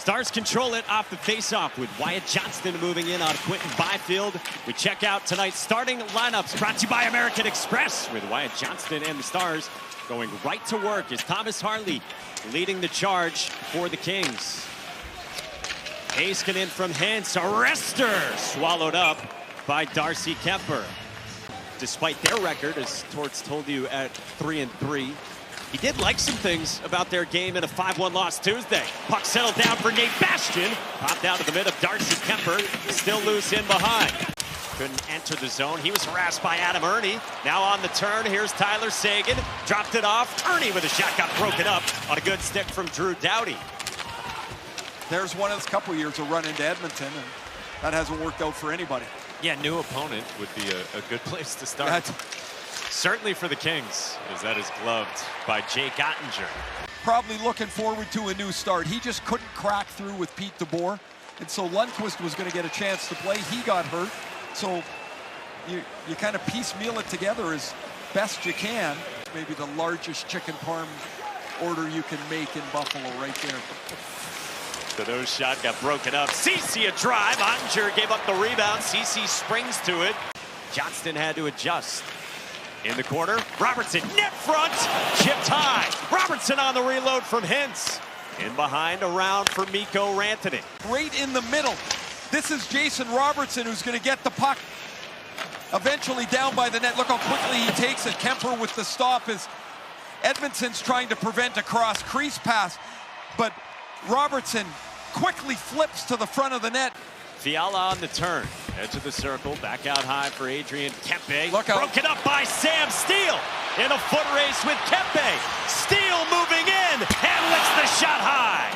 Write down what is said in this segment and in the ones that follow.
Stars control it off the faceoff with Wyatt Johnston moving in on Quentin Byfield. We check out tonight's starting lineups brought to you by American Express with Wyatt Johnston and the Stars going right to work as Thomas Harley leading the charge for the Kings. Heiskanen from Hintz, arrester swallowed up by Darcy Kemper. Despite their record, as Torts told you, at 3-3, he did like some things about their game in a 5-1 loss Tuesday. Puck settled down for Nate Bastian. Popped out of the mid of Darcy Kemper. Still loose in behind. Couldn't enter the zone. He was harassed by Adam Ernie. Now on the turn, here's Tyler Seguin. Dropped it off. Ernie with a shot got broken up on a good stick from Drew Doughty. There's one of those couple years of run into Edmonton, and that hasn't worked out for anybody. Yeah, new opponent would be a good place to start. Certainly for the Kings, as that is gloved by Jake Ottinger. Probably looking forward to a new start. He just couldn't crack through with Pete DeBoer, and so Lundqvist was going to get a chance to play. He got hurt, so you kind of piecemeal it together as best you can. Maybe the largest chicken parm order you can make in Buffalo right there. So those shot got broken up. Ceci a drive. Ottinger gave up the rebound. Ceci springs to it. Johnston had to adjust. In the corner, Robertson, net front, chipped high. Robertson on the reload from Hintz. In behind, around for Mikko Rantanen. Right in the middle. This is Jason Robertson who's going to get the puck eventually down by the net. Look how quickly he takes it. Kemper with the stop as Edmonton's trying to prevent a cross crease pass. But Robertson quickly flips to the front of the net. Fiala on the turn. Edge of the circle, back out high for Adrian Kempe. Look out. Broken up by Sam Steele. In a foot race with Kempe. Steele moving in and lifts the shot high.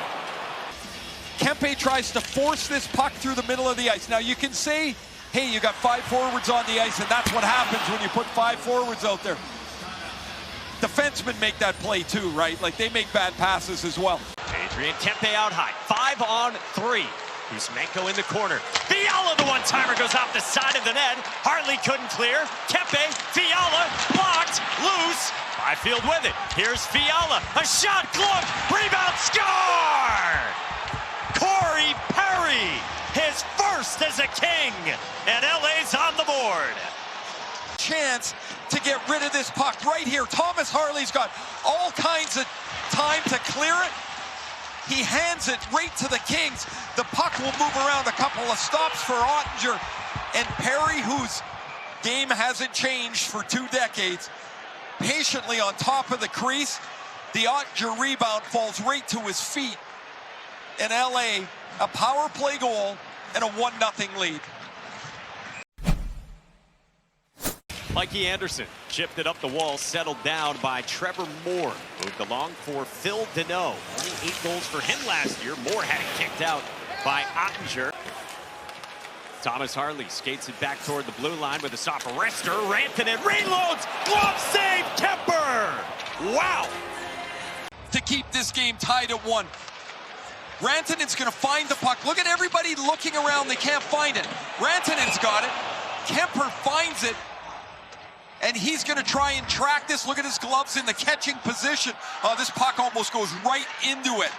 Kempe tries to force this puck through the middle of the ice. Now you can say, hey, you got 5 forwards on the ice, and that's what happens when you put 5 forwards out there. Defensemen make that play too, right? Like, they make bad passes as well. Adrian Kempe out high, 5-on-3. Kuzmenko in the corner. Fiala, the one-timer, goes off the side of the net. Hartley couldn't clear. Kempe, Fiala, blocked, loose. Byfield with it. Here's Fiala, a shot, glove, rebound, score! Corey Perry, his first as a King, and LA's on the board. Chance to get rid of this puck right here. Thomas Harley's got all kinds of time to clear it. He hands it right to the Kings. The puck will move around, a couple of stops for Ottinger. And Perry, whose game hasn't changed for 2 decades, patiently on top of the crease. The Ottinger rebound falls right to his feet. In LA, a power play goal and a 1-0 lead. Mikey Anderson chipped it up the wall, settled down by Trevor Moore. Moved along for Phil Deneau. Only 8 goals for him last year. Moore had it kicked out by Ottinger. Thomas Harley skates it back toward the blue line with a soft wrister. Rantanen reloads. Glove save, Kemper. Wow. To keep this game tied at 1. Rantanen's going to find the puck. Look at everybody looking around. They can't find it. Rantanen's got it. Kemper finds it. And he's going to try and track this. Look at his gloves in the catching position. Oh, this puck almost goes right into it.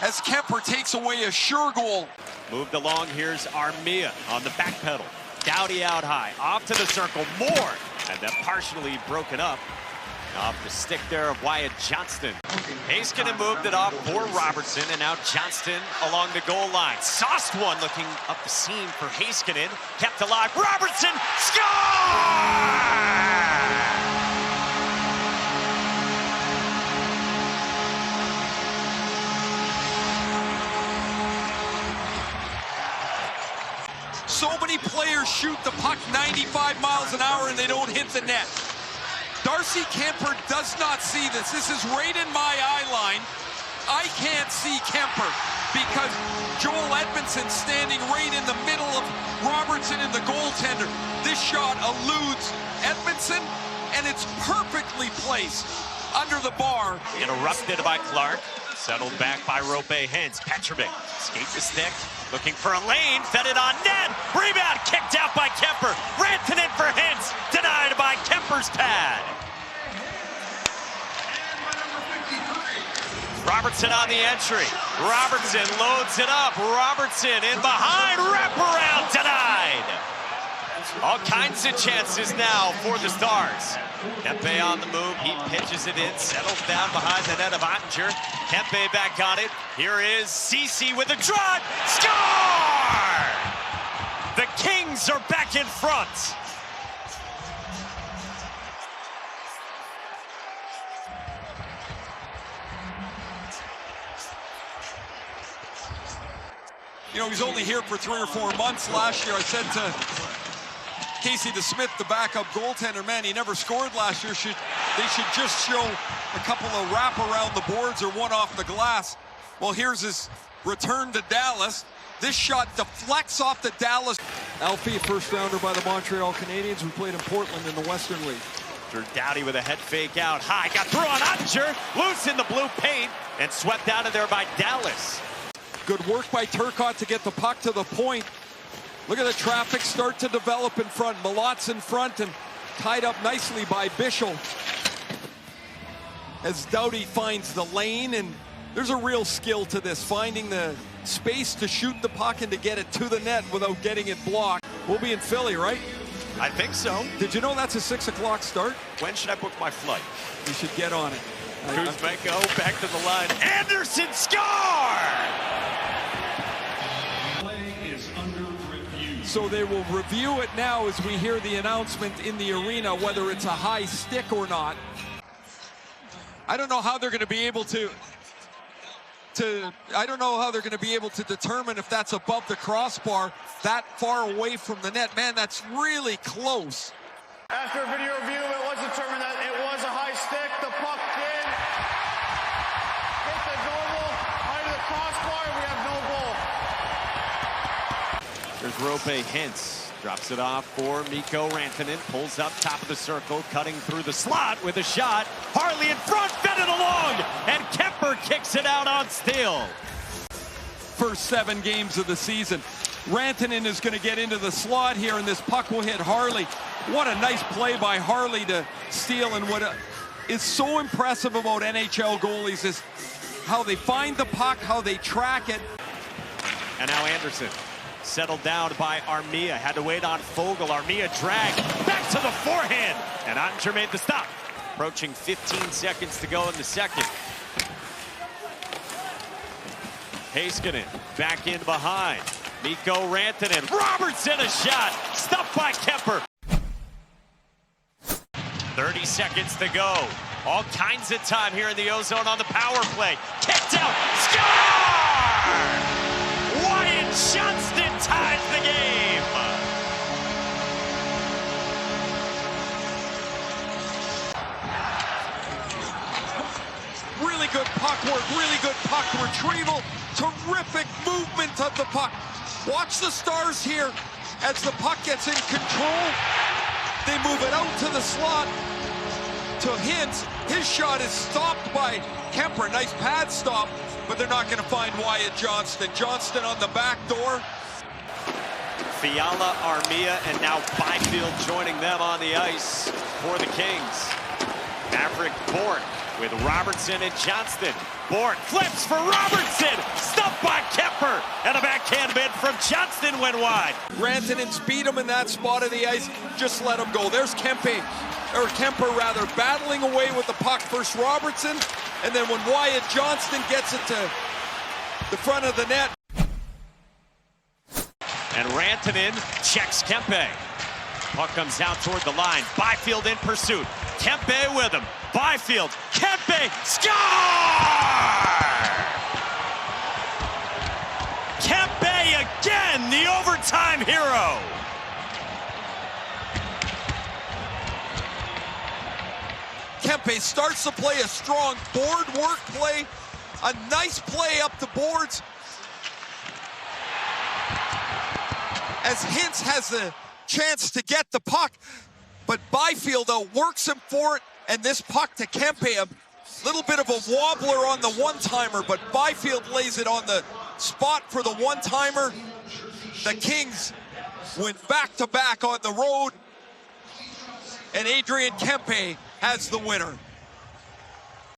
As Kemper takes away a sure goal. Moved along, here's Armia on the back pedal. Doughty out high, off to the circle, Moore. And then partially broken up. Off the stick there of Wyatt Johnston. Heiskanen moved it off for Robertson, and now Johnston along the goal line. Sauced one looking up the seam for Heiskanen. Kept alive, Robertson, score! So many players shoot the puck 95 miles an hour and they don't hit the net. Darcy Kemper does not see this. This is right in my eye line. I can't see Kemper because Joel Edmondson's standing right in the middle of Robertson and the goaltender. This shot eludes Edmondson, and it's perfectly placed under the bar. Interrupted by Clark. Settled back by Rope Hintz. Petrovic skate the stick. Looking for a lane. Fed it on net. Rebound kicked out by Kemper. Rantanen for Hintz. Denied by Kemper's pad. Robertson on the entry. Robertson loads it up. Robertson in behind. Wraparound denied. All kinds of chances now for the Stars. Kempe on the move. He pitches it in. Settles down behind the net of Ottinger. Kempe back on it. Here is Cece with a drive. Score! The Kings are back in front. You know, he's only here for 3 or 4 months. Last year, I said to Casey DeSmith, the backup goaltender, man, he never scored last year. They should just show a couple of wrap around the boards or one off the glass. Well, here's his return to Dallas. This shot deflects off the Dallas. Alfie, first rounder by the Montreal Canadiens, who played in Portland in the Western League. Doughty with a head fake out high. Got through on Ottinger. Loose in the blue paint and swept out of there by Dallas. Good work by Turcotte to get the puck to the point. Look at the traffic start to develop in front. Malot's in front and tied up nicely by Bischel. As Doughty finds the lane, and there's a real skill to this, finding the space to shoot the puck and to get it to the net without getting it blocked. We'll be in Philly, right? I think so. Did you know that's a 6 o'clock start? When should I book my flight? You should get on it. Kuzmenko back to the line. Anderson score! So they will review it now as we hear the announcement in the arena, whether it's a high stick or not. I don't know how they're going to be able to determine if that's above the crossbar, that far away from the net. Man, that's really close. After video review, it was determined that it was a high stick. The puck did hit the normal height of the crossbar, and we have no goal. There's Rope Hintz. Drops it off for Mikko Rantanen. Pulls up top of the circle, cutting through the slot with a shot. Harley in front, fed it along, and Kemper kicks it out on steal. First 7 games of the season. Rantanen is going to get into the slot here, and this puck will hit Harley. What a nice play by Harley to steal, and what is so impressive about NHL goalies is how they find the puck, how they track it. And now Anderson. Settled down by Armia. Had to wait on Fogle. Armia dragged back to the forehand. And Ottinger made the stop. Approaching 15 seconds to go in the second. Heiskanen back in behind. Mikko Rantanen. Robertson a shot. Stopped by Kemper. 30 seconds to go. All kinds of time here in the O-zone on the power play. Kicked out. Score! Wyatt Johnston ties the game. Really good puck work, really good puck retrieval. Terrific movement of the puck. Watch the Stars here as the puck gets in control. They move it out to the slot to Hintz. His shot is stopped by Kemper. Nice pad stop, but they're not going to find Wyatt Johnston. Johnston on the back door. Fiala, Armia, and now Byfield joining them on the ice for the Kings. Maverick Bourne with Robertson and Johnston. Bourne flips for Robertson. Stuffed by Kemper. And a backhand bid from Johnston went wide. Rantanen beat him in that spot of the ice. Just let him go. There's Kemper rather, battling away with the puck. First Robertson, and then when Wyatt Johnston gets it to the front of the net. And Rantanen checks Kempe. Puck comes out toward the line. Byfield in pursuit. Kempe with him. Byfield. Kempe. Score! Kempe again, the overtime hero. Kempe starts to play a strong board work play. A nice play up the boards. As Hintz has the chance to get the puck, but Byfield works him for it, and this puck to Kempe, a little bit of a wobbler on the one-timer, but Byfield lays it on the spot for the one-timer. The Kings went back-to-back on the road, and Adrian Kempe has the winner.